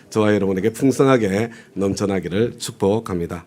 저와 여러분에게 풍성하게 넘쳐나기를 축복합니다.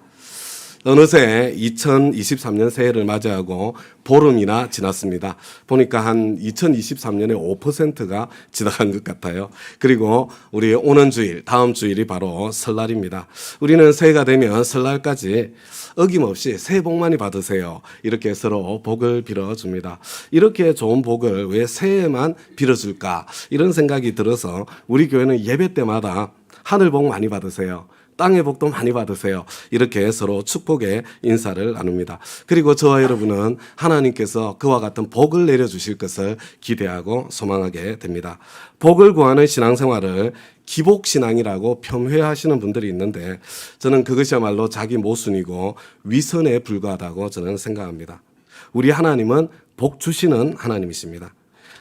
어느새 2023년 새해를 맞이하고 보름이나 지났습니다. 보니까 한 2023년에 5%가 지나간 것 같아요. 그리고 우리 오는 주일, 다음 주일이 바로 설날입니다. 우리는 새해가 되면 설날까지 어김없이 새해 복 많이 받으세요. 이렇게 서로 복을 빌어줍니다. 이렇게 좋은 복을 왜 새해에만 빌어줄까? 이런 생각이 들어서 우리 교회는 예배 때마다 하늘 복 많이 받으세요. 땅의 복도 많이 받으세요. 이렇게 서로 축복의 인사를 나눕니다. 그리고 저와 여러분은 하나님께서 그와 같은 복을 내려주실 것을 기대하고 소망하게 됩니다. 복을 구하는 신앙생활을 기복신앙이라고 폄훼하시는 분들이 있는데 저는 그것이야말로 자기 모순이고 위선에 불과하다고 저는 생각합니다. 우리 하나님은 복 주시는 하나님이십니다.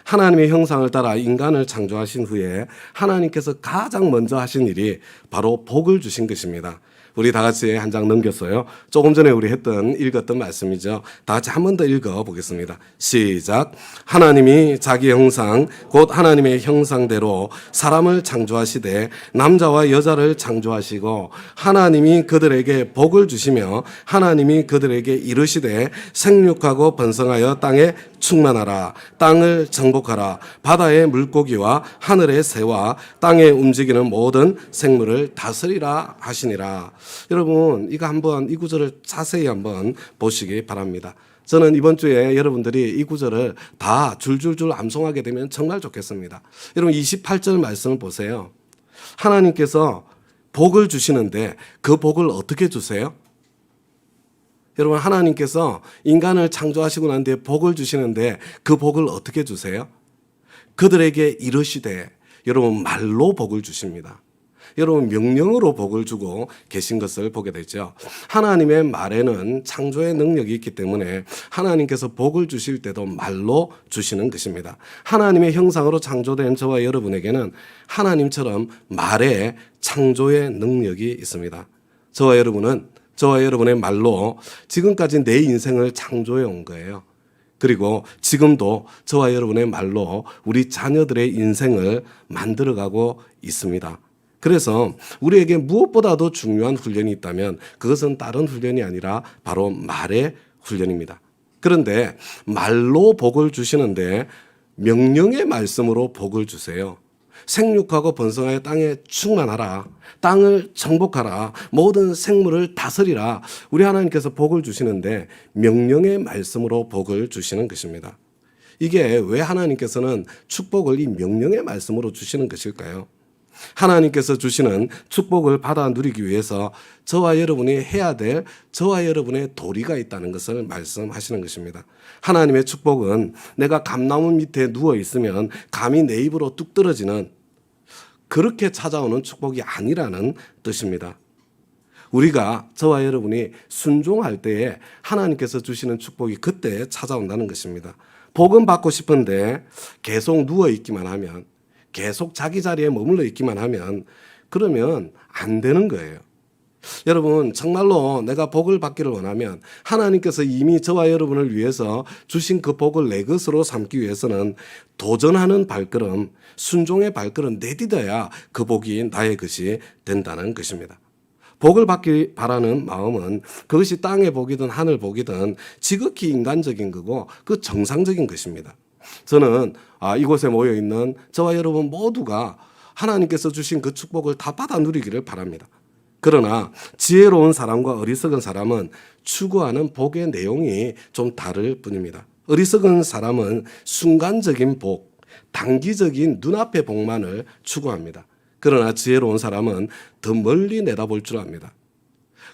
하나님의 형상을 따라 인간을 창조하신 후에 하나님께서 가장 먼저 하신 일이 바로 복을 주신 것입니다. 우리 다 같이 한 장 넘겼어요. 조금 전에 우리 읽었던 말씀이죠. 다 같이 한 번 더 읽어보겠습니다. 시작. 하나님이 자기 형상 곧 하나님의 형상대로 사람을 창조하시되 남자와 여자를 창조하시고 하나님이 그들에게 복을 주시며 하나님이 그들에게 이르시되 생육하고 번성하여 땅에 충만하라. 땅을 정복하라. 바다의 물고기와 하늘의 새와 땅에 움직이는 모든 생물을 다스리라 하시니라. 여러분 이 구절을 자세히 한번 보시기 바랍니다. 저는 이번 주에 여러분들이 이 구절을 다 줄줄줄 암송하게 되면 정말 좋겠습니다. 여러분 28절 말씀을 보세요. 하나님께서 복을 주시는데 그 복을 어떻게 주세요? 여러분 하나님께서 인간을 창조하시고 난 뒤에 복을 주시는데 그 복을 어떻게 주세요? 그들에게 이르시되 여러분 말로 복을 주십니다. 여러분 명령으로 복을 주고 계신 것을 보게 되죠. 하나님의 말에는 창조의 능력이 있기 때문에 하나님께서 복을 주실 때도 말로 주시는 것입니다. 하나님의 형상으로 창조된 저와 여러분에게는 하나님처럼 말에 창조의 능력이 있습니다. 저와 여러분의 말로 지금까지 내 인생을 창조해 온 거예요. 그리고 지금도 저와 여러분의 말로 우리 자녀들의 인생을 만들어가고 있습니다. 그래서 우리에게 무엇보다도 중요한 훈련이 있다면 그것은 다른 훈련이 아니라 바로 말의 훈련입니다. 그런데 말로 복을 주시는데 명령의 말씀으로 복을 주세요. 생육하고 번성하여 땅에 충만하라. 땅을 정복하라. 모든 생물을 다스리라. 우리 하나님께서 복을 주시는데 명령의 말씀으로 복을 주시는 것입니다. 이게 왜 하나님께서는 축복을 이 명령의 말씀으로 주시는 것일까요? 하나님께서 주시는 축복을 받아 누리기 위해서 저와 여러분이 해야 될 저와 여러분의 도리가 있다는 것을 말씀하시는 것입니다. 하나님의 축복은 내가 감나무 밑에 누워 있으면 감이 내 입으로 뚝 떨어지는 그렇게 찾아오는 축복이 아니라는 뜻입니다. 우리가 저와 여러분이 순종할 때에 하나님께서 주시는 축복이 그때 찾아온다는 것입니다. 복은 받고 싶은데 계속 누워 있기만 하면 계속 자기 자리에 머물러 있기만 하면 그러면 안 되는 거예요. 여러분 정말로 내가 복을 받기를 원하면 하나님께서 이미 저와 여러분을 위해서 주신 그 복을 내 것으로 삼기 위해서는 도전하는 발걸음, 순종의 발걸음 내딛어야 그 복이 나의 것이 된다는 것입니다. 복을 받기 바라는 마음은 그것이 땅의 복이든 하늘 복이든 지극히 인간적인 거고 그 정상적인 것입니다. 저는 이곳에 모여있는 저와 여러분 모두가 하나님께서 주신 그 축복을 다 받아 누리기를 바랍니다. 그러나 지혜로운 사람과 어리석은 사람은 추구하는 복의 내용이 좀 다를 뿐입니다. 어리석은 사람은 순간적인 복, 단기적인 눈앞의 복만을 추구합니다. 그러나 지혜로운 사람은 더 멀리 내다볼 줄 압니다.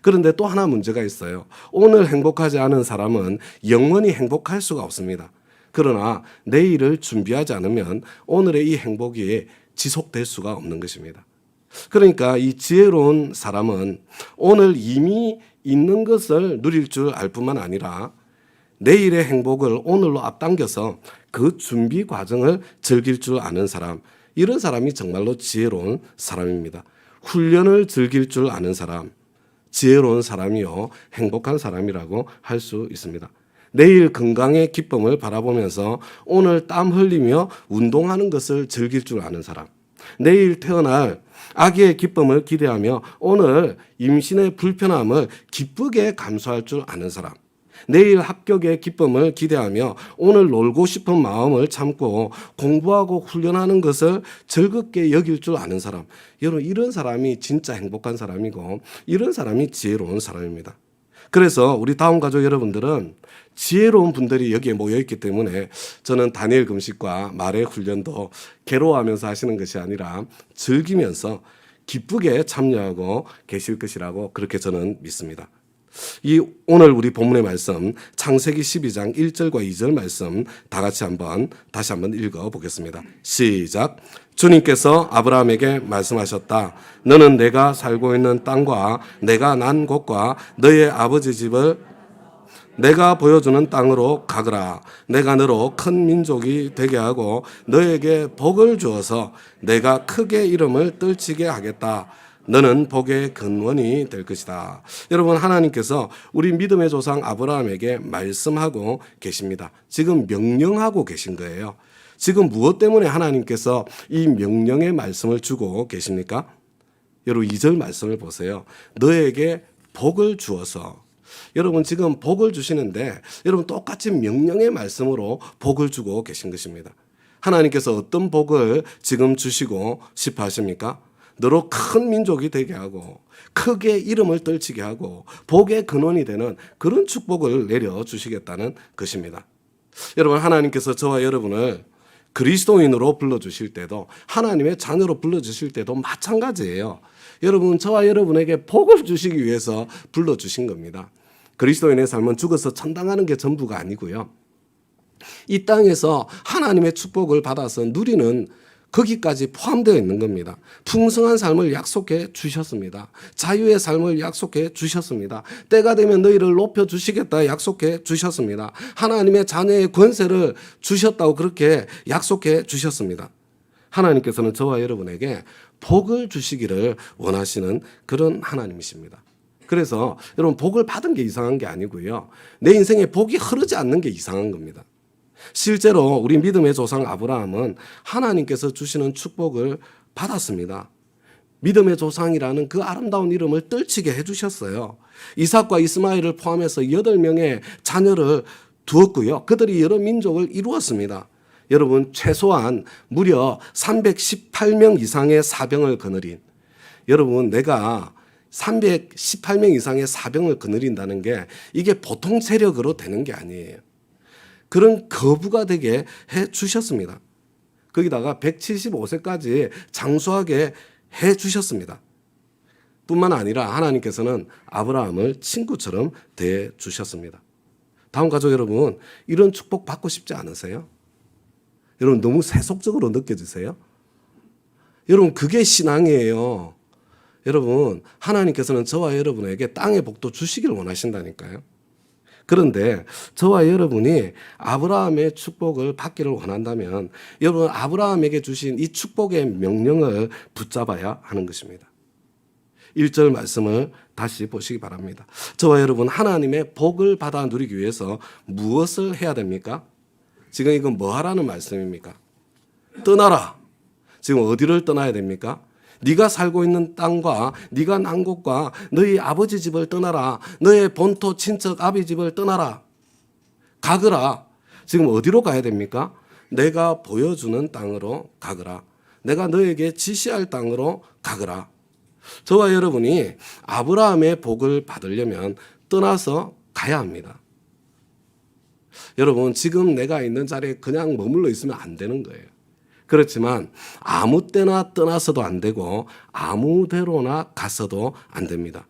그런데 또 하나 문제가 있어요. 오늘 행복하지 않은 사람은 영원히 행복할 수가 없습니다. 그러나 내일을 준비하지 않으면 오늘의 이 행복이 지속될 수가 없는 것입니다. 그러니까 이 지혜로운 사람은 오늘 이미 있는 것을 누릴 줄 알 뿐만 아니라 내일의 행복을 오늘로 앞당겨서 그 준비 과정을 즐길 줄 아는 사람, 이런 사람이 정말로 지혜로운 사람입니다. 훈련을 즐길 줄 아는 사람, 지혜로운 사람이요 행복한 사람이라고 할 수 있습니다. 내일 건강의 기쁨을 바라보면서 오늘 땀 흘리며 운동하는 것을 즐길 줄 아는 사람, 내일 태어날 아기의 기쁨을 기대하며 오늘 임신의 불편함을 기쁘게 감수할 줄 아는 사람. 내일 합격의 기쁨을 기대하며 오늘 놀고 싶은 마음을 참고 공부하고 훈련하는 것을 즐겁게 여길 줄 아는 사람. 여러분, 이런 사람이 진짜 행복한 사람이고 이런 사람이 지혜로운 사람입니다. 그래서 우리 다운 가족 여러분들은 지혜로운 분들이 여기에 모여있기 때문에 저는 다니엘 금식과 말의 훈련도 괴로워하면서 하시는 것이 아니라 즐기면서 기쁘게 참여하고 계실 것이라고 그렇게 저는 믿습니다. 오늘 우리 본문의 말씀 창세기 12장 1절과 2절 말씀 다 같이 다시 한번 읽어보겠습니다. 시작. 주님께서 아브라함에게 말씀하셨다. 너는 내가 살고 있는 땅과 내가 난 곳과 너의 아버지 집을 내가 보여주는 땅으로 가거라. 내가 너로 큰 민족이 되게 하고 너에게 복을 주어서 내가 크게 이름을 떨치게 하겠다. 너는 복의 근원이 될 것이다. 여러분, 하나님께서 우리 믿음의 조상 아브라함에게 말씀하고 계십니다. 지금 명령하고 계신 거예요. 지금 무엇 때문에 하나님께서 이 명령의 말씀을 주고 계십니까? 여러분, 2절 말씀을 보세요. 너에게 복을 주어서. 여러분, 지금 복을 주시는데 여러분 똑같이 명령의 말씀으로 복을 주고 계신 것입니다. 하나님께서 어떤 복을 지금 주시고 싶어 하십니까? 너로 큰 민족이 되게 하고 크게 이름을 떨치게 하고 복의 근원이 되는 그런 축복을 내려주시겠다는 것입니다. 여러분, 하나님께서 저와 여러분을 그리스도인으로 불러주실 때도 하나님의 자녀로 불러주실 때도 마찬가지예요. 여러분, 저와 여러분에게 복을 주시기 위해서 불러주신 겁니다. 그리스도인의 삶은 죽어서 천당하는 게 전부가 아니고요. 이 땅에서 하나님의 축복을 받아서 누리는 거기까지 포함되어 있는 겁니다. 풍성한 삶을 약속해 주셨습니다. 자유의 삶을 약속해 주셨습니다. 때가 되면 너희를 높여주시겠다 약속해 주셨습니다. 하나님의 자녀의 권세를 주셨다고 그렇게 약속해 주셨습니다. 하나님께서는 저와 여러분에게 복을 주시기를 원하시는 그런 하나님이십니다. 그래서 여러분, 복을 받은 게 이상한 게 아니고요. 내 인생에 복이 흐르지 않는 게 이상한 겁니다. 실제로 우리 믿음의 조상 아브라함은 하나님께서 주시는 축복을 받았습니다. 믿음의 조상이라는 그 아름다운 이름을 떨치게 해주셨어요. 이삭과 이스마엘을 포함해서 8명의 자녀를 두었고요. 그들이 여러 민족을 이루었습니다. 여러분, 최소한 무려 318명 이상의 사병을 거느린, 여러분, 내가 318명 이상의 사병을 거느린다는 게 이게 보통 세력으로 되는 게 아니에요. 그런 거부가 되게 해 주셨습니다. 거기다가 175세까지 장수하게 해 주셨습니다. 뿐만 아니라 하나님께서는 아브라함을 친구처럼 대해 주셨습니다. 다음 가족 여러분, 이런 축복 받고 싶지 않으세요? 여러분, 너무 세속적으로 느껴지세요? 여러분, 그게 신앙이에요. 여러분, 하나님께서는 저와 여러분에게 땅의 복도 주시기를 원하신다니까요. 그런데 저와 여러분이 아브라함의 축복을 받기를 원한다면 여러분, 아브라함에게 주신 이 축복의 명령을 붙잡아야 하는 것입니다. 1절 말씀을 다시 보시기 바랍니다. 저와 여러분, 하나님의 복을 받아 누리기 위해서 무엇을 해야 됩니까? 지금 이건 뭐 하라는 말씀입니까? 떠나라. 지금 어디를 떠나야 됩니까? 네가 살고 있는 땅과 네가 난 곳과 너희 아버지 집을 떠나라. 너의 본토 친척 아비 집을 떠나라. 가거라. 지금 어디로 가야 됩니까? 내가 보여주는 땅으로 가거라. 내가 너에게 지시할 땅으로 가거라. 저와 여러분이 아브라함의 복을 받으려면 떠나서 가야 합니다. 여러분, 지금 내가 있는 자리에 그냥 머물러 있으면 안 되는 거예요. 그렇지만 아무 때나 떠나서도 안 되고 아무 데로나 가서도 안 됩니다.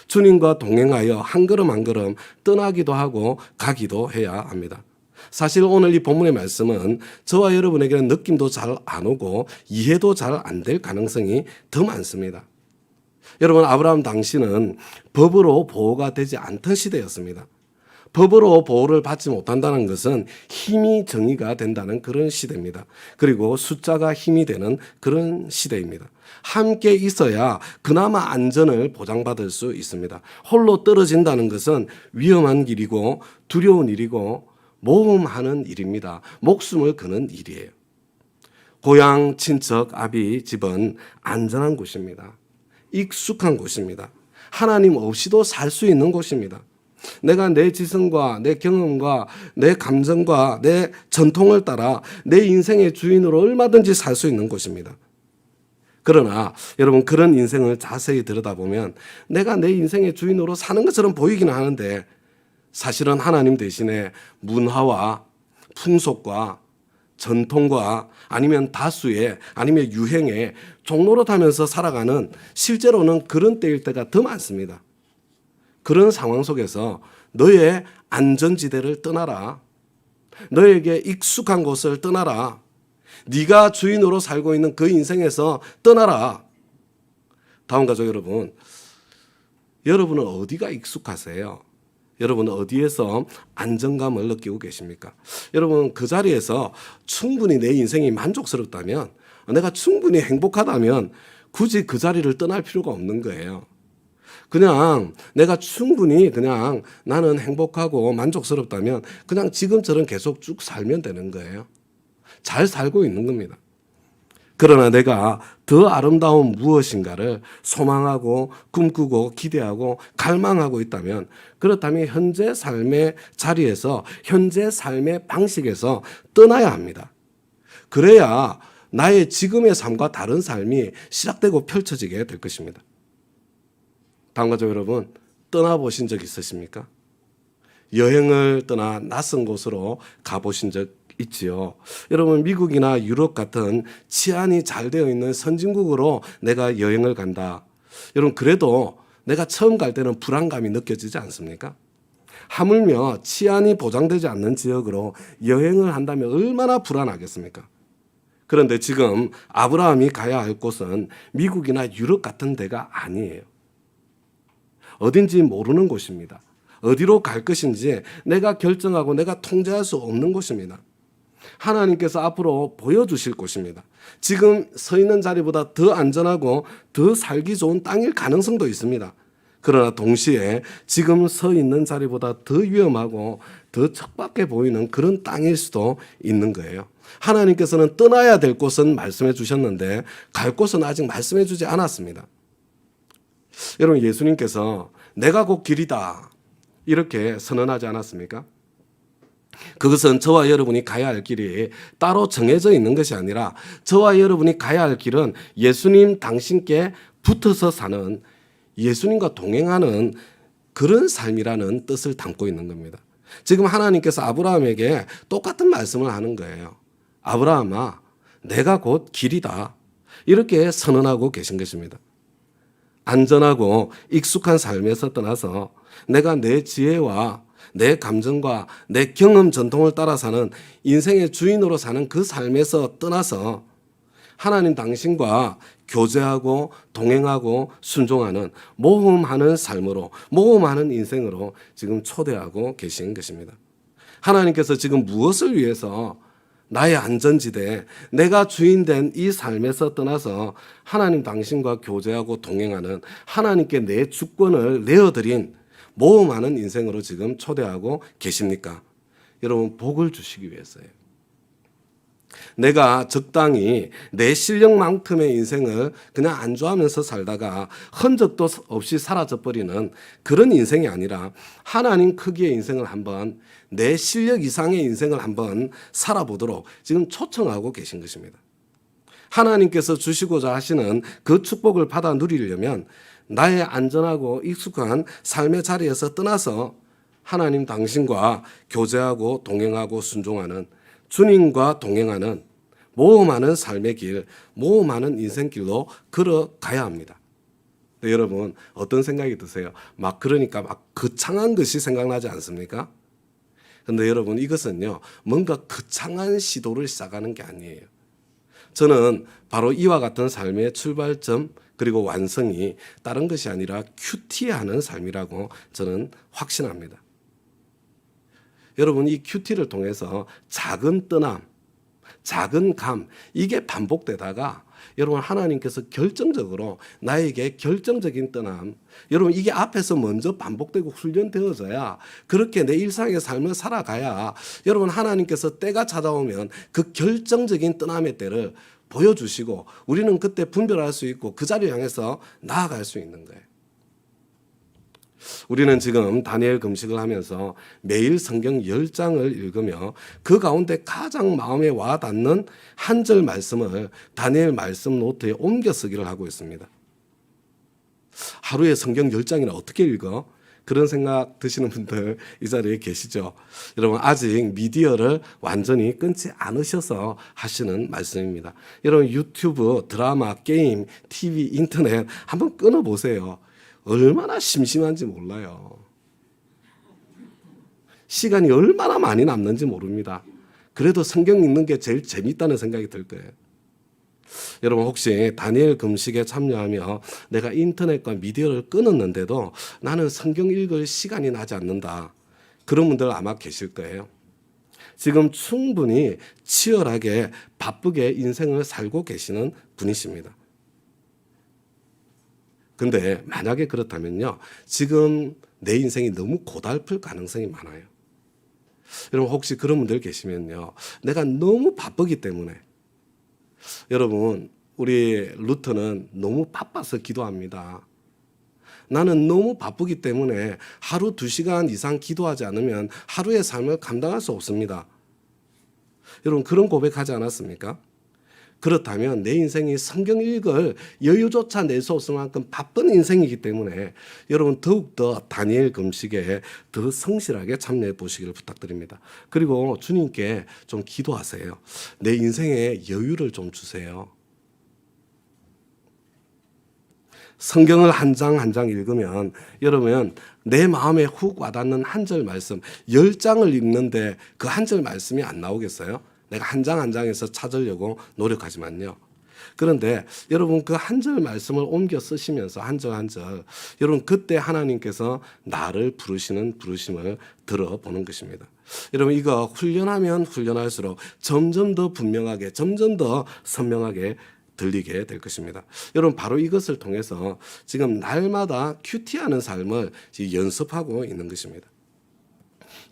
주님과 동행하여 한 걸음 한 걸음 떠나기도 하고 가기도 해야 합니다. 사실 오늘 이 본문의 말씀은 저와 여러분에게는 느낌도 잘 안 오고 이해도 잘 안 될 가능성이 더 많습니다. 여러분, 아브라함 당시는 법으로 보호가 되지 않던 시대였습니다. 법으로 보호를 받지 못한다는 것은 힘이 정의가 된다는 그런 시대입니다. 그리고 숫자가 힘이 되는 그런 시대입니다. 함께 있어야 그나마 안전을 보장받을 수 있습니다. 홀로 떨어진다는 것은 위험한 길이고 두려운 일이고 모험하는 일입니다. 목숨을 거는 일이에요. 고향, 친척, 아비 집은 안전한 곳입니다. 익숙한 곳입니다. 하나님 없이도 살 수 있는 곳입니다. 내가 내 지성과 내 경험과 내 감정과 내 전통을 따라 내 인생의 주인으로 얼마든지 살 수 있는 곳입니다. 그러나 여러분, 그런 인생을 자세히 들여다보면 내가 내 인생의 주인으로 사는 것처럼 보이기는 하는데 사실은 하나님 대신에 문화와 풍속과 전통과 아니면 다수의 아니면 유행의 종로로 타면서 살아가는, 실제로는 그런 때일 때가 더 많습니다. 그런 상황 속에서 너의 안전지대를 떠나라. 너에게 익숙한 곳을 떠나라. 네가 주인으로 살고 있는 그 인생에서 떠나라. 다음 가족 여러분, 여러분은 어디가 익숙하세요? 여러분은 어디에서 안정감을 느끼고 계십니까? 여러분, 그 자리에서 충분히 내 인생이 만족스럽다면, 내가 충분히 행복하다면 굳이 그 자리를 떠날 필요가 없는 거예요. 그냥 내가 충분히 그냥 나는 행복하고 만족스럽다면 그냥 지금처럼 계속 쭉 살면 되는 거예요. 잘 살고 있는 겁니다. 그러나 내가 더 아름다운 무엇인가를 소망하고 꿈꾸고 기대하고 갈망하고 있다면, 그렇다면 현재 삶의 자리에서 현재 삶의 방식에서 떠나야 합니다. 그래야 나의 지금의 삶과 다른 삶이 시작되고 펼쳐지게 될 것입니다. 다음 가족 여러분, 떠나보신 적 있으십니까? 여행을 떠나 낯선 곳으로 가보신 적 있지요. 여러분, 미국이나 유럽 같은 치안이 잘 되어 있는 선진국으로 내가 여행을 간다. 여러분, 그래도 내가 처음 갈 때는 불안감이 느껴지지 않습니까? 하물며 치안이 보장되지 않는 지역으로 여행을 한다면 얼마나 불안하겠습니까? 그런데 지금 아브라함이 가야 할 곳은 미국이나 유럽 같은 데가 아니에요. 어딘지 모르는 곳입니다. 어디로 갈 것인지 내가 결정하고 내가 통제할 수 없는 곳입니다. 하나님께서 앞으로 보여주실 곳입니다. 지금 서 있는 자리보다 더 안전하고 더 살기 좋은 땅일 가능성도 있습니다. 그러나 동시에 지금 서 있는 자리보다 더 위험하고 더 척박해 보이는 그런 땅일 수도 있는 거예요. 하나님께서는 떠나야 될 곳은 말씀해 주셨는데 갈 곳은 아직 말씀해 주지 않았습니다. 여러분, 예수님께서 내가 곧 길이다 이렇게 선언하지 않았습니까? 그것은 저와 여러분이 가야 할 길이 따로 정해져 있는 것이 아니라 저와 여러분이 가야 할 길은 예수님 당신께 붙어서 사는, 예수님과 동행하는 그런 삶이라는 뜻을 담고 있는 겁니다. 지금 하나님께서 아브라함에게 똑같은 말씀을 하는 거예요. 아브라함아, 내가 곧 길이다 이렇게 선언하고 계신 것입니다. 안전하고 익숙한 삶에서 떠나서 내가 내 지혜와 내 감정과 내 경험 전통을 따라 사는 인생의 주인으로 사는 그 삶에서 떠나서 하나님 당신과 교제하고 동행하고 순종하는 모험하는 삶으로, 모험하는 인생으로 지금 초대하고 계신 것입니다. 하나님께서 지금 무엇을 위해서 나의 안전지대, 내가 주인된 이 삶에서 떠나서 하나님 당신과 교제하고 동행하는, 하나님께 내 주권을 내어드린 모험하는 인생으로 지금 초대하고 계십니까? 여러분, 복을 주시기 위해서예요. 내가 적당히 내 실력만큼의 인생을 그냥 안주하면서 살다가 흔적도 없이 사라져버리는 그런 인생이 아니라 하나님 크기의 인생을 한번, 내 실력 이상의 인생을 한번 살아보도록 지금 초청하고 계신 것입니다. 하나님께서 주시고자 하시는 그 축복을 받아 누리려면 나의 안전하고 익숙한 삶의 자리에서 떠나서 하나님 당신과 교제하고 동행하고 순종하는, 주님과 동행하는 모험하는 삶의 길, 모험하는 인생길로 걸어가야 합니다. 여러분, 어떤 생각이 드세요? 그러니까 거창한 것이 생각나지 않습니까? 그런데 여러분, 이것은요, 뭔가 거창한 시도를 시작하는 게 아니에요. 저는 바로 이와 같은 삶의 출발점 그리고 완성이 다른 것이 아니라 큐티하는 삶이라고 저는 확신합니다. 여러분, 이 큐티를 통해서 작은 떠남, 작은 감, 이게 반복되다가 여러분 하나님께서 결정적으로 나에게 결정적인 떠남, 여러분 이게 앞에서 먼저 반복되고 훈련되어져야 그렇게 내 일상의 삶을 살아가야 여러분 하나님께서 때가 찾아오면 그 결정적인 떠남의 때를 보여주시고 우리는 그때 분별할 수 있고 그 자리를 향해서 나아갈 수 있는 거예요. 우리는 지금 다니엘 금식을 하면서 매일 성경 10장을 읽으며 그 가운데 가장 마음에 와 닿는 한 절 말씀을 다니엘 말씀 노트에 옮겨 쓰기를 하고 있습니다. 하루에 성경 10장이나 어떻게 읽어? 그런 생각 드시는 분들 이 자리에 계시죠? 여러분 아직 미디어를 완전히 끊지 않으셔서 하시는 말씀입니다. 여러분 유튜브, 드라마, 게임, TV, 인터넷 한번 끊어보세요. 얼마나 심심한지 몰라요. 시간이 얼마나 많이 남는지 모릅니다. 그래도 성경 읽는 게 제일 재밌다는 생각이 들 거예요. 여러분 혹시 다니엘 금식에 참여하며 내가 인터넷과 미디어를 끊었는데도 나는 성경 읽을 시간이 나지 않는다. 그런 분들 아마 계실 거예요. 지금 충분히 치열하게 바쁘게 인생을 살고 계시는 분이십니다. 근데 만약에 그렇다면요. 지금 내 인생이 너무 고달플 가능성이 많아요. 여러분 혹시 그런 분들 계시면요. 내가 너무 바쁘기 때문에 여러분 우리 루터는 너무 바빠서 기도합니다. 나는 너무 바쁘기 때문에 하루 2시간 이상 기도하지 않으면 하루의 삶을 감당할 수 없습니다. 여러분 그런 고백하지 않았습니까? 그렇다면 내 인생이 성경 읽을 여유조차 낼 수 없을 만큼 바쁜 인생이기 때문에 여러분 더욱더 다니엘 금식에 더 성실하게 참여해 보시기를 부탁드립니다. 그리고 주님께 좀 기도하세요. 내 인생에 여유를 좀 주세요. 성경을 한 장 한 장 읽으면 여러분 내 마음에 훅 와닿는 한 절 말씀 10장을 읽는데 그 한 절 말씀이 안 나오겠어요? 내가 한 장 한 장에서 찾으려고 노력하지만요. 그런데 여러분 그 한 절 말씀을 옮겨 쓰시면서 한 절 한 절 여러분 그때 하나님께서 나를 부르시는 부르심을 들어보는 것입니다. 여러분 이거 훈련하면 훈련할수록 점점 더 분명하게 점점 더 선명하게 들리게 될 것입니다. 여러분 바로 이것을 통해서 지금 날마다 큐티하는 삶을 연습하고 있는 것입니다.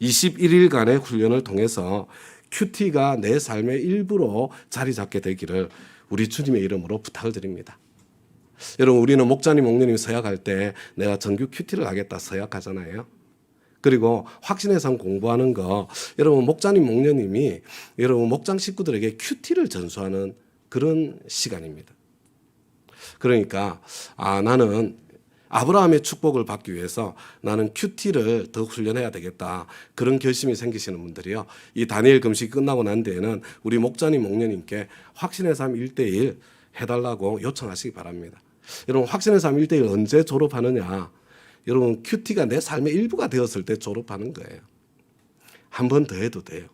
21일간의 훈련을 통해서 큐티가 내 삶의 일부로 자리 잡게 되기를 우리 주님의 이름으로 부탁을 드립니다. 여러분 우리는 목자님, 목녀님 서약할 때 내가 정규 큐티를 하겠다 서약하잖아요. 그리고 확신의 삶 공부하는 거 여러분 목자님, 목녀님이 여러분 목장 식구들에게 큐티를 전수하는 그런 시간입니다. 그러니까 나는 아브라함의 축복을 받기 위해서 나는 큐티를 더 훈련해야 되겠다. 그런 결심이 생기시는 분들이요. 이 다니엘 금식이 끝나고 난 뒤에는 우리 목자님, 목녀님께 확신의 삶 1:1 해달라고 요청하시기 바랍니다. 여러분 확신의 삶 1:1 언제 졸업하느냐. 여러분 큐티가 내 삶의 일부가 되었을 때 졸업하는 거예요. 한 번 더 해도 돼요.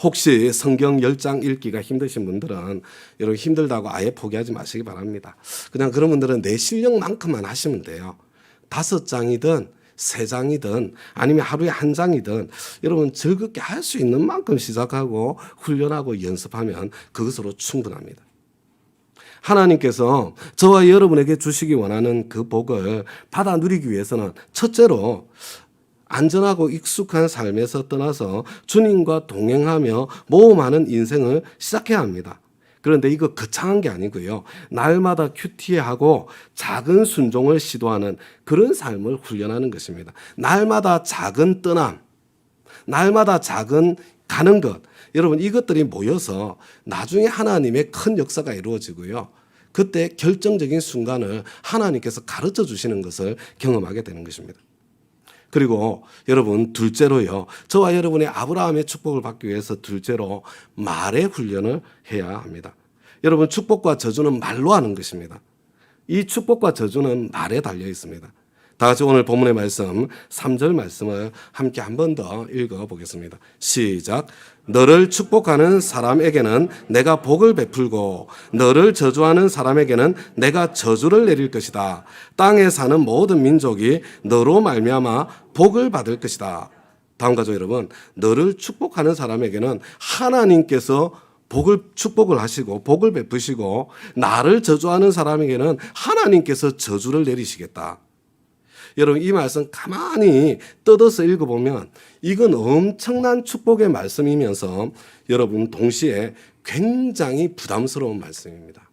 혹시 성경 10장 읽기가 힘드신 분들은 여러분 힘들다고 아예 포기하지 마시기 바랍니다. 그냥 그런 분들은 내 실력만큼만 하시면 돼요. 5장이든 3장이든 아니면 하루에 1장이든 여러분 즐겁게 할 수 있는 만큼 시작하고 훈련하고 연습하면 그것으로 충분합니다. 하나님께서 저와 여러분에게 주시기 원하는 그 복을 받아 누리기 위해서는 첫째로 안전하고 익숙한 삶에서 떠나서 주님과 동행하며 모험하는 인생을 시작해야 합니다. 그런데 이거 거창한 게 아니고요. 날마다 큐티하고 작은 순종을 시도하는 그런 삶을 훈련하는 것입니다. 날마다 작은 떠남, 날마다 작은 가는 것. 여러분 이것들이 모여서 나중에 하나님의 큰 역사가 이루어지고요. 그때 결정적인 순간을 하나님께서 가르쳐 주시는 것을 경험하게 되는 것입니다. 그리고 여러분 둘째로요. 저와 여러분의 아브라함의 축복을 받기 위해서 둘째로 말의 훈련을 해야 합니다. 여러분 축복과 저주는 말로 하는 것입니다. 이 축복과 저주는 말에 달려 있습니다. 다 같이 오늘 본문의 말씀 3절 말씀을 함께 한 번 더 읽어보겠습니다. 시작. 너를 축복하는 사람에게는 내가 복을 베풀고 너를 저주하는 사람에게는 내가 저주를 내릴 것이다. 땅에 사는 모든 민족이 너로 말미암아 복을 받을 것이다. 다음 가족 여러분, 너를 축복하는 사람에게는 하나님께서 축복을 하시고 복을 베푸시고 나를 저주하는 사람에게는 하나님께서 저주를 내리시겠다. 여러분 이 말씀 가만히 뜯어서 읽어보면 이건 엄청난 축복의 말씀이면서 여러분 동시에 굉장히 부담스러운 말씀입니다.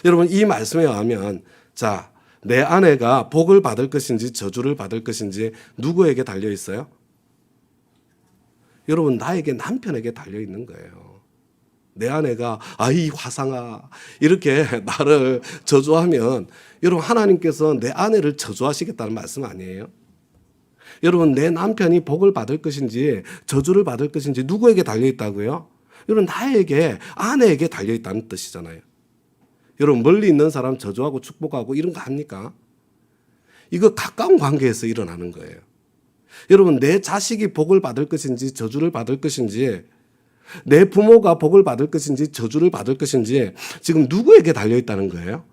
여러분 이 말씀에 의하면 자, 내 아내가 복을 받을 것인지 저주를 받을 것인지 누구에게 달려 있어요? 여러분 나에게 남편에게 달려 있는 거예요. 내 아내가 아이 화상아 이렇게 나를 저주하면 여러분 하나님께서 내 아내를 저주하시겠다는 말씀 아니에요? 여러분 내 남편이 복을 받을 것인지 저주를 받을 것인지 누구에게 달려 있다고요? 여러분 나에게 아내에게 달려 있다는 뜻이잖아요. 여러분 멀리 있는 사람 저주하고 축복하고 이런 거 합니까? 이거 가까운 관계에서 일어나는 거예요. 여러분 내 자식이 복을 받을 것인지 저주를 받을 것인지 내 부모가 복을 받을 것인지 저주를 받을 것인지 지금 누구에게 달려 있다는 거예요?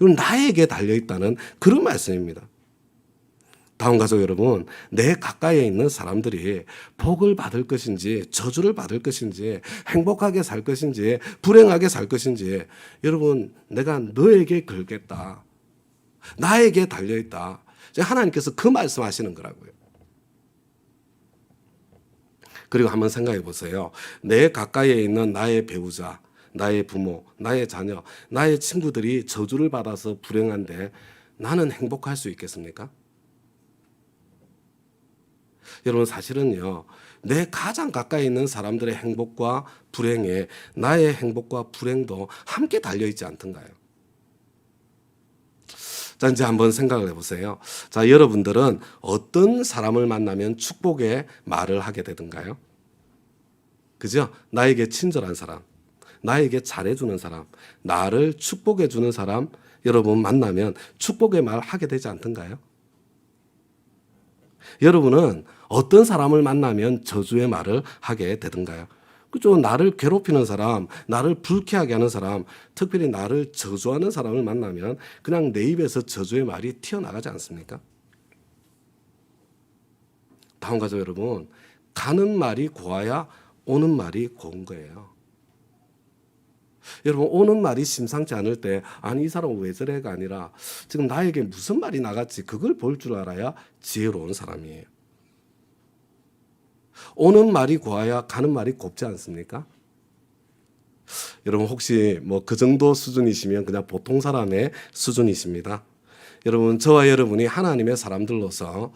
이건 나에게 달려 있다는 그런 말씀입니다. 다음 가족 여러분, 내 가까이에 있는 사람들이 복을 받을 것인지 저주를 받을 것인지 행복하게 살 것인지 불행하게 살 것인지 여러분 내가 너에게 걸겠다. 나에게 달려 있다. 하나님께서 그 말씀하시는 거라고요. 그리고 한번 생각해 보세요. 내 가까이에 있는 나의 배우자, 나의 부모, 나의 자녀, 나의 친구들이 저주를 받아서 불행한데 나는 행복할 수 있겠습니까? 여러분 사실은요. 내 가장 가까이 있는 사람들의 행복과 불행에 나의 행복과 불행도 함께 달려있지 않던가요? 자, 이제 한번 생각을 해보세요. 자, 여러분들은 어떤 사람을 만나면 축복의 말을 하게 되던가요? 그죠? 나에게 친절한 사람, 나에게 잘해주는 사람, 나를 축복해주는 사람, 여러분 만나면 축복의 말 하게 되지 않던가요? 여러분은 어떤 사람을 만나면 저주의 말을 하게 되던가요? 그죠? 나를 괴롭히는 사람, 나를 불쾌하게 하는 사람, 특별히 나를 저주하는 사람을 만나면 그냥 내 입에서 저주의 말이 튀어나가지 않습니까? 다음 가족 여러분, 가는 말이 고와야 오는 말이 고운 거예요. 여러분 오는 말이 심상치 않을 때 아니 이 사람은 왜 저래가 아니라 지금 나에게 무슨 말이 나갔지 그걸 볼 줄 알아야 지혜로운 사람이에요. 오는 말이 고와야 가는 말이 곱지 않습니까? 여러분 혹시 뭐 그 정도 수준이시면 그냥 보통 사람의 수준이십니다. 여러분 저와 여러분이 하나님의 사람들로서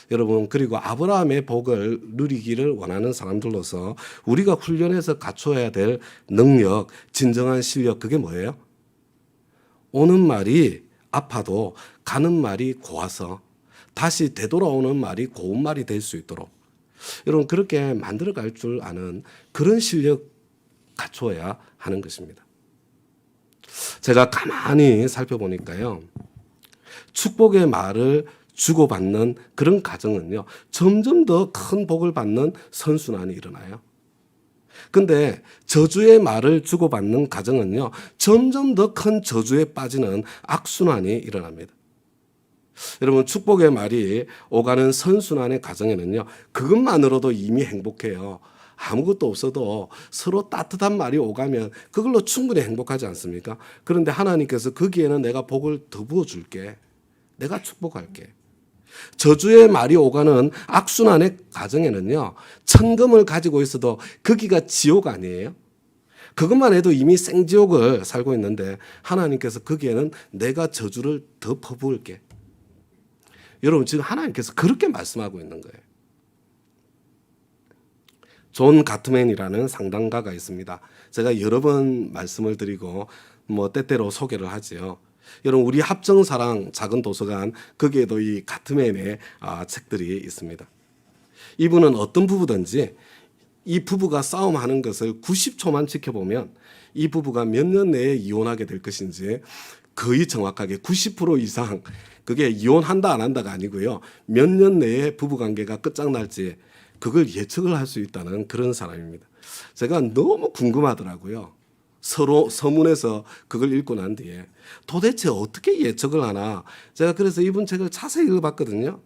여러분 그리고 아브라함의 복을 누리기를 원하는 사람들로서 우리가 훈련해서 갖춰야 될 능력, 진정한 실력 그게 뭐예요? 오는 말이 아파도 가는 말이 고와서 다시 되돌아오는 말이 고운 말이 될 수 있도록 여러분 그렇게 만들어갈 줄 아는 그런 실력 갖춰야 하는 것입니다. 제가 가만히 살펴보니까요. 축복의 말을 주고받는 그런 가정은요. 점점 더 큰 복을 받는 선순환이 일어나요. 근데 저주의 말을 주고받는 가정은요. 점점 더 큰 저주에 빠지는 악순환이 일어납니다. 여러분 축복의 말이 오가는 선순환의 가정에는요. 그것만으로도 이미 행복해요. 아무것도 없어도 서로 따뜻한 말이 오가면 그걸로 충분히 행복하지 않습니까? 그런데 하나님께서 거기에는 내가 복을 더 부어줄게. 내가 축복할게. 저주의 말이 오가는 악순환의 가정에는요. 천금을 가지고 있어도 거기가 지옥 아니에요? 그것만 해도 이미 생지옥을 살고 있는데 하나님께서 거기에는 내가 저주를 더 퍼부을게. 여러분 지금 하나님께서 그렇게 말씀하고 있는 거예요. 존 가트맨이라는 상담가가 있습니다. 제가 여러 번 말씀을 드리고 뭐 때때로 소개를 하지요. 여러분 우리 합정사랑 작은 도서관 거기에도 이 가트맨의 책들이 있습니다. 이분은 어떤 부부든지 이 부부가 싸움하는 것을 90초만 지켜보면 이 부부가 몇 년 내에 이혼하게 될 것인지 거의 정확하게 90% 이상 그게 이혼한다 안 한다가 아니고요. 몇 년 내에 부부관계가 끝장날지 그걸 예측을 할 수 있다는 그런 사람입니다. 제가 너무 궁금하더라고요. 서로 서문에서 그걸 읽고 난 뒤에 도대체 어떻게 예측을 하나 제가 그래서 이분 책을 자세히 읽어봤거든요.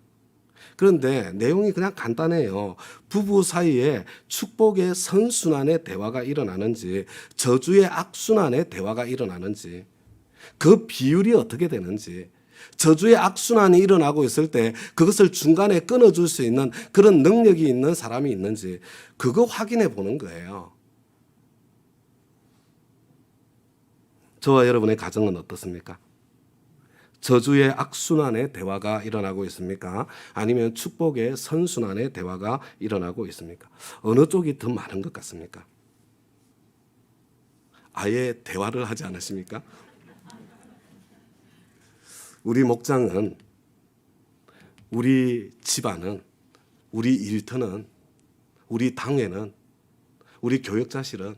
그런데 내용이 그냥 간단해요. 부부 사이에 축복의 선순환의 대화가 일어나는지 저주의 악순환의 대화가 일어나는지 그 비율이 어떻게 되는지 저주의 악순환이 일어나고 있을 때 그것을 중간에 끊어줄 수 있는 그런 능력이 있는 사람이 있는지 그거 확인해 보는 거예요. 저와 여러분의 가정은 어떻습니까? 저주의 악순환의 대화가 일어나고 있습니까? 아니면 축복의 선순환의 대화가 일어나고 있습니까? 어느 쪽이 더 많은 것 같습니까? 아예 대화를 하지 않으십니까? 우리 목장은, 우리 집안은, 우리 일터는, 우리 당회는, 우리 교역자실은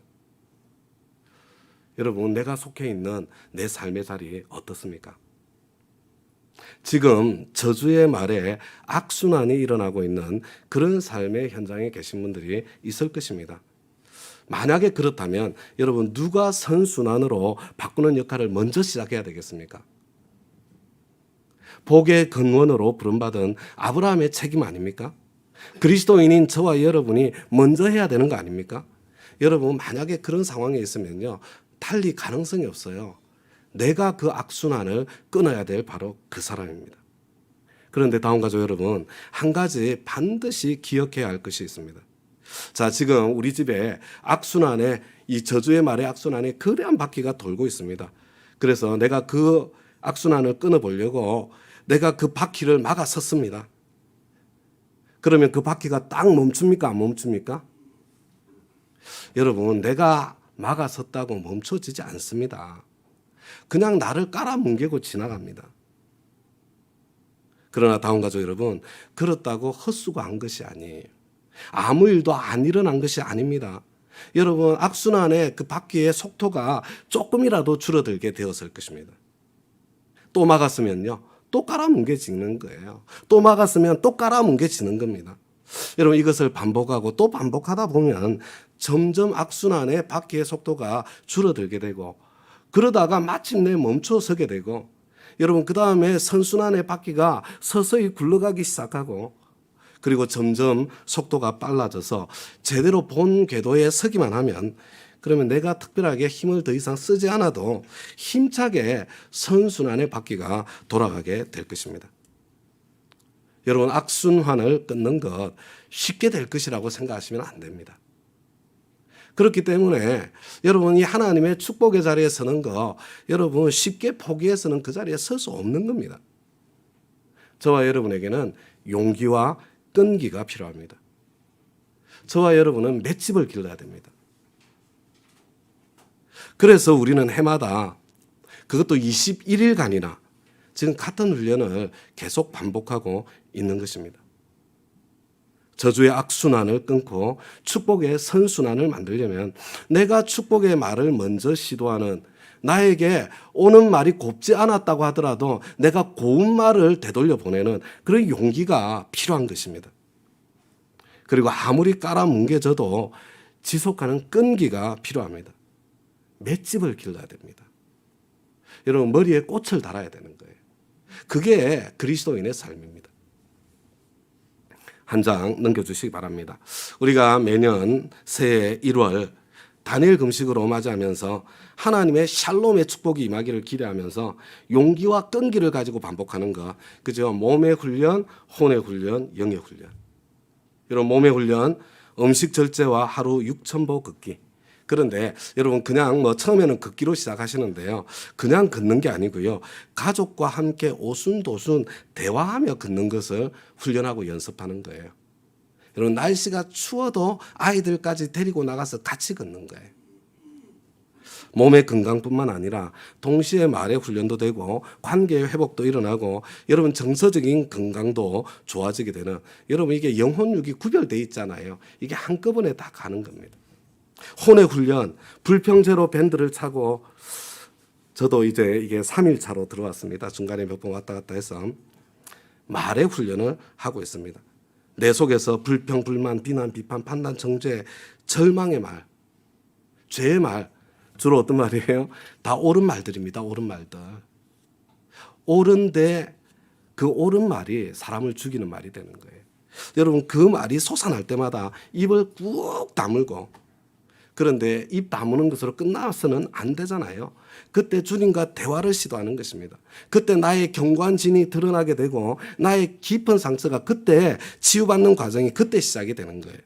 여러분 내가 속해 있는 내 삶의 자리 어떻습니까? 지금 저주의 말에 악순환이 일어나고 있는 그런 삶의 현장에 계신 분들이 있을 것입니다. 만약에 그렇다면 여러분 누가 선순환으로 바꾸는 역할을 먼저 시작해야 되겠습니까? 복의 근원으로 부름받은 아브라함의 책임 아닙니까? 그리스도인인 저와 여러분이 먼저 해야 되는 거 아닙니까? 여러분 만약에 그런 상황에 있으면요 달리 가능성이 없어요. 내가 그 악순환을 끊어야 될 바로 그 사람입니다. 그런데 다음 가족 여러분, 한 가지 반드시 기억해야 할 것이 있습니다. 자, 지금 우리 집에 악순환에 이 저주의 말의 악순환에 거대한 바퀴가 돌고 있습니다. 그래서 내가 그 악순환을 끊어보려고 내가 그 바퀴를 막아 섰습니다. 그러면 그 바퀴가 딱 멈춥니까? 안 멈춥니까? 여러분, 내가 막아 섰다고 멈춰지지 않습니다. 그냥 나를 깔아뭉개고 지나갑니다. 그러나 다음 가족 여러분, 그렇다고 헛수고한 것이 아니에요. 아무 일도 안 일어난 것이 아닙니다. 여러분 악순환의 그 바퀴의 속도가 조금이라도 줄어들게 되었을 것입니다. 또 막았으면요, 또 깔아뭉개지는 거예요. 또 막았으면 또 깔아뭉개지는 겁니다. 여러분 이것을 반복하고 또 반복하다 보면 점점 악순환의 바퀴의 속도가 줄어들게 되고 그러다가 마침내 멈춰서게 되고 여러분 그 다음에 선순환의 바퀴가 서서히 굴러가기 시작하고 그리고 점점 속도가 빨라져서 제대로 본 궤도에 서기만 하면 그러면 내가 특별하게 힘을 더 이상 쓰지 않아도 힘차게 선순환의 바퀴가 돌아가게 될 것입니다. 여러분 악순환을 끊는 것 쉽게 될 것이라고 생각하시면 안 됩니다. 그렇기 때문에 여러분이 하나님의 축복의 자리에 서는 거 여러분 쉽게 포기해서는 그 자리에 설 수 없는 겁니다. 저와 여러분에게는 용기와 끈기가 필요합니다. 저와 여러분은 맷집을 길러야 됩니다. 그래서 우리는 해마다 그것도 21일간이나 지금 같은 훈련을 계속 반복하고 있는 것입니다. 저주의 악순환을 끊고 축복의 선순환을 만들려면 내가 축복의 말을 먼저 시도하는 나에게 오는 말이 곱지 않았다고 하더라도 내가 고운 말을 되돌려 보내는 그런 용기가 필요한 것입니다. 그리고 아무리 깔아뭉개져도 지속하는 끈기가 필요합니다. 맷집을 길러야 됩니다. 여러분 머리에 꽃을 달아야 되는 거예요. 그게 그리스도인의 삶입니다. 한 장 넘겨주시기 바랍니다. 우리가 매년 새해 1월 다니엘 금식으로 맞이하면서 하나님의 샬롬의 축복이 임하기를 기대하면서 용기와 끈기를 가지고 반복하는 것, 그죠? 몸의 훈련, 혼의 훈련, 영의 훈련. 여러분 몸의 훈련, 음식 절제와 하루 6,000보 걷기. 그런데 여러분 그냥 처음에는 걷기로 시작하시는데요. 그냥 걷는 게 아니고요. 가족과 함께 오순도순 대화하며 걷는 것을 훈련하고 연습하는 거예요. 여러분 날씨가 추워도 아이들까지 데리고 나가서 같이 걷는 거예요. 몸의 건강뿐만 아니라 동시에 말의 훈련도 되고 관계의 회복도 일어나고 여러분 정서적인 건강도 좋아지게 되는 여러분 이게 영혼육이 구별되어 있잖아요. 이게 한꺼번에 다 가는 겁니다. 혼의 훈련, 불평제로 밴드를 차고 저도 이제 이게 3일 차로 들어왔습니다. 중간에 몇 번 왔다 갔다 해서 말의 훈련을 하고 있습니다. 내 속에서 불평, 불만, 비난, 비판, 판단, 정죄, 절망의 말, 죄의 말, 주로 어떤 말이에요? 다 옳은 말들입니다. 옳은 말들. 옳은데 그 옳은 말이 사람을 죽이는 말이 되는 거예요. 여러분, 그 말이 솟아날 때마다 입을 꾹 다물고, 그런데 입 다무는 것으로 끝나서는 안 되잖아요. 그때 주님과 대화를 시도하는 것입니다. 그때 나의 견고한진이 드러나게 되고 나의 깊은 상처가 그때 치유받는 과정이 그때 시작이 되는 거예요.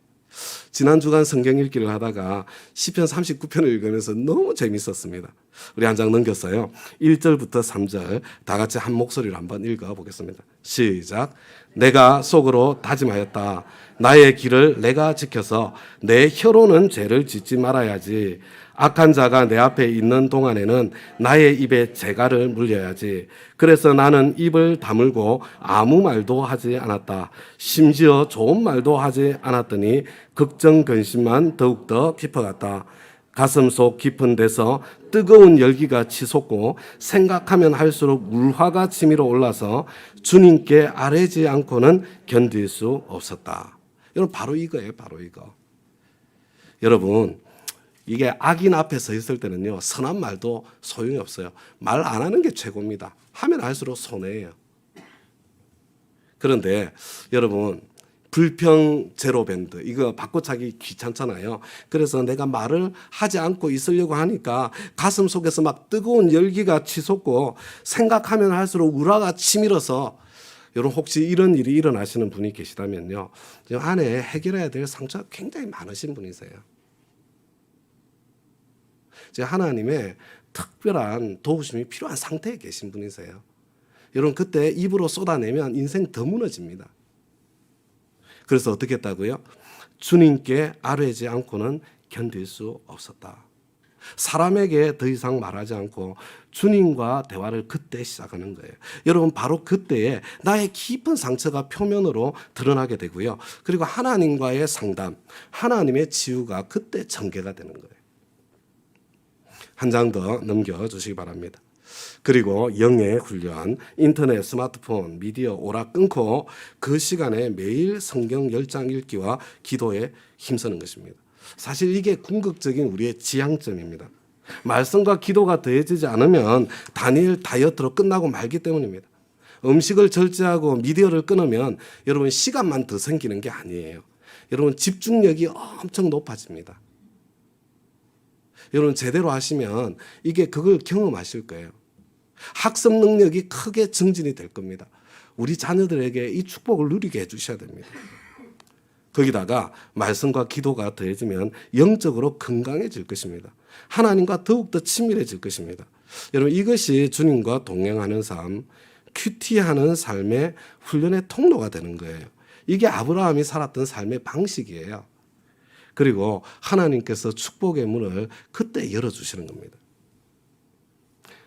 지난 주간 성경 읽기를 하다가 시편 39편을 읽으면서 너무 재밌었습니다. 우리 한 장 넘겼어요. 1절부터 3절 다 같이 한 목소리로 한번 읽어보겠습니다. 시작. 내가 속으로 다짐하였다. 나의 길을 내가 지켜서 내 혀로는 죄를 짓지 말아야지. 악한 자가 내 앞에 있는 동안에는 나의 입에 재갈을 물려야지. 그래서 나는 입을 다물고 아무 말도 하지 않았다. 심지어 좋은 말도 하지 않았더니 걱정 근심만 더욱더 깊어갔다. 가슴 속 깊은 데서 뜨거운 열기가 치솟고 생각하면 할수록 물화가 치밀어 올라서 주님께 아뢰지 않고는 견딜 수 없었다. 여러분, 바로 이거예요. 바로 이거. 여러분, 이게 악인 앞에 서 있을 때는요, 선한 말도 소용이 없어요. 말 안 하는 게 최고입니다. 하면 할수록 손해예요. 그런데 여러분, 불평 제로밴드 이거 바꿔차기 귀찮잖아요. 그래서 내가 말을 하지 않고 있으려고 하니까 가슴 속에서 막 뜨거운 열기가 치솟고 생각하면 할수록 우라가 치밀어서, 여러분 혹시 이런 일이 일어나시는 분이 계시다면요, 안에 해결해야 될 상처가 굉장히 많으신 분이세요. 하나님의 특별한 도우심이 필요한 상태에 계신 분이세요. 여러분, 그때 입으로 쏟아내면 인생 더 무너집니다. 그래서 어떻게 했다고요? 주님께 아뢰지 않고는 견딜 수 없었다. 사람에게 더 이상 말하지 않고 주님과 대화를 그때 시작하는 거예요. 여러분, 바로 그때에 나의 깊은 상처가 표면으로 드러나게 되고요. 그리고 하나님과의 상담, 하나님의 치유가 그때 전개가 되는 거예요. 한 장 더 넘겨주시기 바랍니다. 그리고 영의 훈련, 인터넷, 스마트폰, 미디어 오락 끊고 그 시간에 매일 성경 10장 읽기와 기도에 힘쓰는 것입니다. 사실 이게 궁극적인 우리의 지향점입니다. 말씀과 기도가 더해지지 않으면 다니엘 다이어트로 끝나고 말기 때문입니다. 음식을 절제하고 미디어를 끊으면 여러분 시간만 더 생기는 게 아니에요. 여러분 집중력이 엄청 높아집니다. 여러분 제대로 하시면 이게 그걸 경험하실 거예요. 학습 능력이 크게 증진이 될 겁니다. 우리 자녀들에게 이 축복을 누리게 해주셔야 됩니다. 거기다가 말씀과 기도가 더해지면 영적으로 건강해질 것입니다. 하나님과 더욱더 친밀해질 것입니다. 여러분 이것이 주님과 동행하는 삶, 큐티하는 삶의 훈련의 통로가 되는 거예요. 이게 아브라함이 살았던 삶의 방식이에요. 그리고 하나님께서 축복의 문을 그때 열어주시는 겁니다.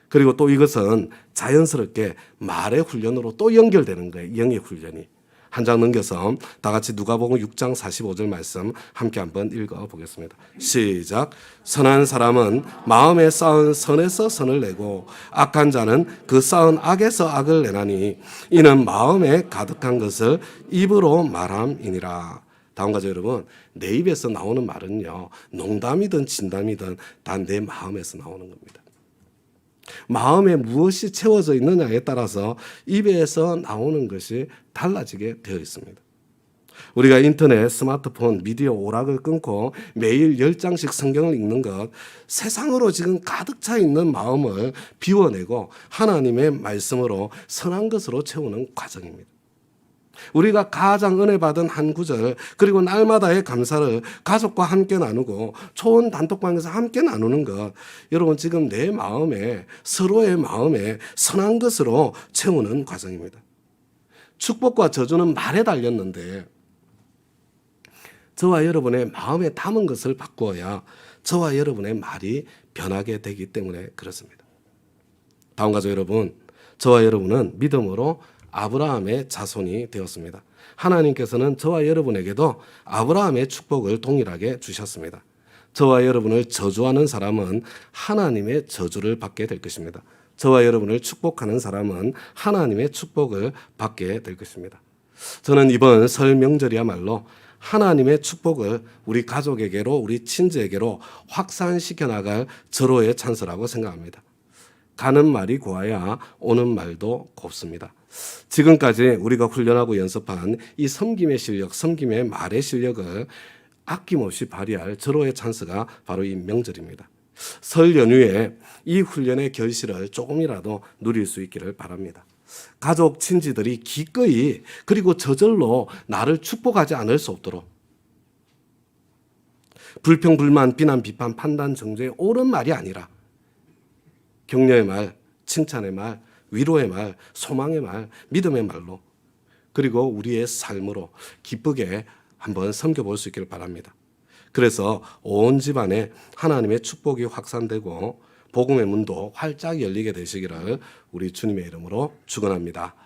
그리고 또 이것은 자연스럽게 말의 훈련으로 또 연결되는 거예요. 영의 훈련이. 한 장 넘겨서 다 같이 누가복음 6장 45절 말씀 함께 한번 읽어보겠습니다. 시작. 선한 사람은 마음에 쌓은 선에서 선을 내고 악한 자는 그 쌓은 악에서 악을 내나니 이는 마음에 가득한 것을 입으로 말함이니라. 다음 가죠 여러분. 내 입에서 나오는 말은요, 농담이든 진담이든 다 내 마음에서 나오는 겁니다. 마음에 무엇이 채워져 있느냐에 따라서 입에서 나오는 것이 달라지게 되어 있습니다. 우리가 인터넷, 스마트폰, 미디어 오락을 끊고 매일 10장씩 성경을 읽는 것, 세상으로 지금 가득 차 있는 마음을 비워내고 하나님의 말씀으로 선한 것으로 채우는 과정입니다. 우리가 가장 은혜 받은 한 구절, 그리고 날마다의 감사를 가족과 함께 나누고 초원 단톡방에서 함께 나누는 것, 여러분 지금 내 마음에, 서로의 마음에 선한 것으로 채우는 과정입니다. 축복과 저주는 말에 달렸는데 저와 여러분의 마음에 담은 것을 바꾸어야 저와 여러분의 말이 변하게 되기 때문에 그렇습니다. 다음 가족 여러분, 저와 여러분은 믿음으로 아브라함의 자손이 되었습니다. 하나님께서는 저와 여러분에게도 아브라함의 축복을 동일하게 주셨습니다. 저와 여러분을 저주하는 사람은 하나님의 저주를 받게 될 것입니다. 저와 여러분을 축복하는 사람은 하나님의 축복을 받게 될 것입니다. 저는 이번 설 명절이야말로 하나님의 축복을 우리 가족에게로, 우리 친지에게로 확산시켜 나갈 절호의 찬스라고 생각합니다. 가는 말이 고와야 오는 말도 곱습니다. 지금까지 우리가 훈련하고 연습한 이 섬김의 실력, 섬김의 말의 실력을 아낌없이 발휘할 절호의 찬스가 바로 이 명절입니다. 설 연휴에 이 훈련의 결실을 조금이라도 누릴 수 있기를 바랍니다. 가족, 친지들이 기꺼이 그리고 저절로 나를 축복하지 않을 수 없도록 불평, 불만, 비난, 비판, 판단, 정죄의 옳은 말이 아니라 격려의 말, 칭찬의 말, 위로의 말, 소망의 말, 믿음의 말로 그리고 우리의 삶으로 기쁘게 한번 섬겨볼 수 있기를 바랍니다. 그래서 온 집안에 하나님의 축복이 확산되고 복음의 문도 활짝 열리게 되시기를 우리 주님의 이름으로 축원합니다.